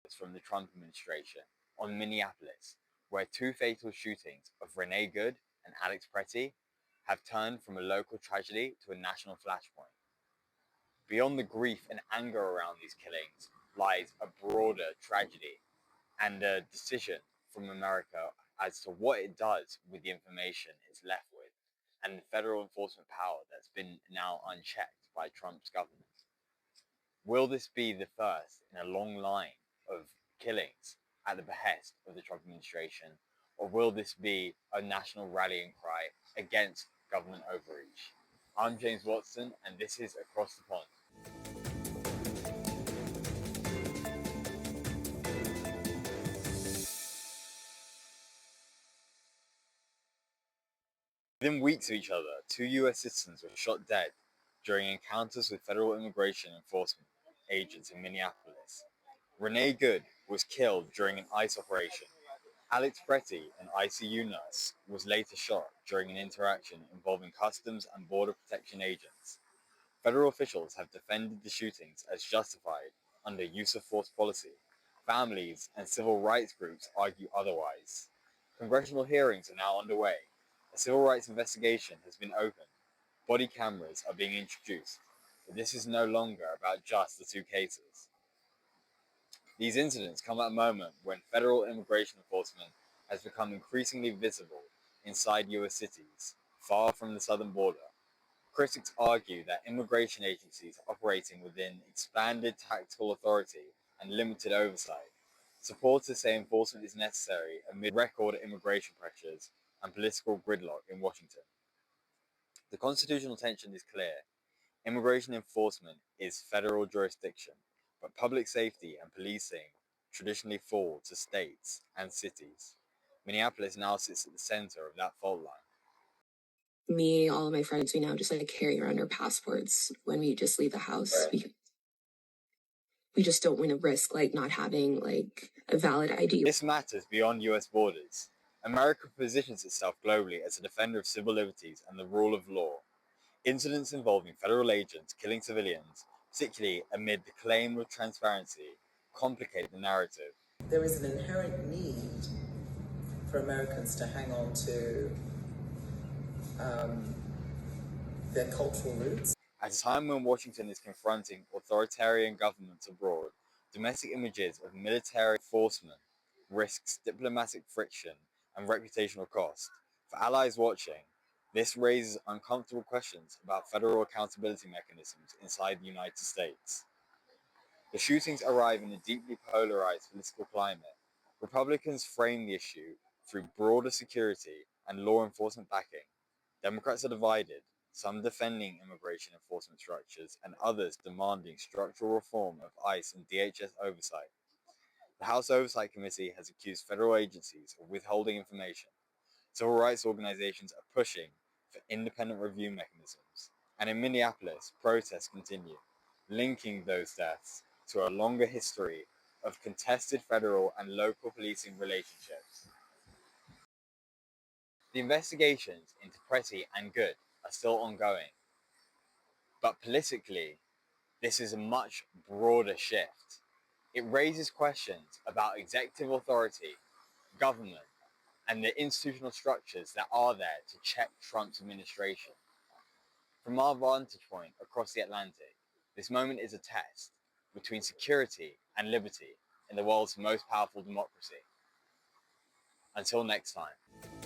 is from the Trump administration on Minneapolis, where two fatal shootings of Renee Good and Alex Pretti have turned from a local tragedy to a national flashpoint. Beyond the grief and anger around these killings lies a broader tragedy and a decision from America as to what it does with the information it's left with, and the federal enforcement power that's been now unchecked by Trump's government. Will this be the first in a long line of killings at the behest of the Trump administration, or will this be a national rallying cry against government overreach? I'm James Watson, and this is Across the Pond. Within weeks of each other, two US citizens were shot dead during encounters with federal immigration enforcement agents in Minneapolis. Renee Good was killed during an ICE operation. Alex Pretti, an ICU nurse, was later shot during an interaction involving Customs and Border Protection agents. Federal officials have defended the shootings as justified under use of force policy. Families and civil rights groups argue otherwise. Congressional hearings are now underway. A civil rights investigation has been opened. Body cameras are being introduced. But this is no longer about just the two cases. These incidents come at a moment when federal immigration enforcement has become increasingly visible inside US cities, far from the southern border. Critics argue that immigration agencies are operating within expanded tactical authority and limited oversight. Supporters say enforcement is necessary amid record immigration pressures and political gridlock in Washington. The constitutional tension is clear. Immigration enforcement is federal jurisdiction, but public safety and policing traditionally fall to states and cities. Minneapolis now sits at the center of that fault line. Me, all of my friends, we now just carry around our passports when we just leave the house. We just don't want to risk not having a valid ID. This matters beyond US borders. America positions itself globally as a defender of civil liberties and the rule of law. Incidents involving federal agents killing civilians, particularly amid the claim of transparency, complicate the narrative. There is an inherent need for Americans to hang on to their cultural roots. At a time when Washington is confronting authoritarian governments abroad, domestic images of military enforcement risks diplomatic friction and reputational cost. For allies watching, this raises uncomfortable questions about federal accountability mechanisms inside the United States. The shootings arrive in a deeply polarized political climate. Republicans frame the issue through broader security and law enforcement backing. Democrats are divided, some defending immigration enforcement structures and others demanding structural reform of ICE and DHS oversight. The House Oversight Committee has accused federal agencies of withholding information. Civil rights organizations are pushing for independent review mechanisms. And in Minneapolis, protests continue, linking those deaths to a longer history of contested federal and local policing relationships. The investigations into Pretti and Good are still ongoing, but politically, this is a much broader shift. It raises questions about executive authority, government, and the institutional structures that are there to check Trump's administration. From our vantage point across the Atlantic, this moment is a test between security and liberty in the world's most powerful democracy. Until next time.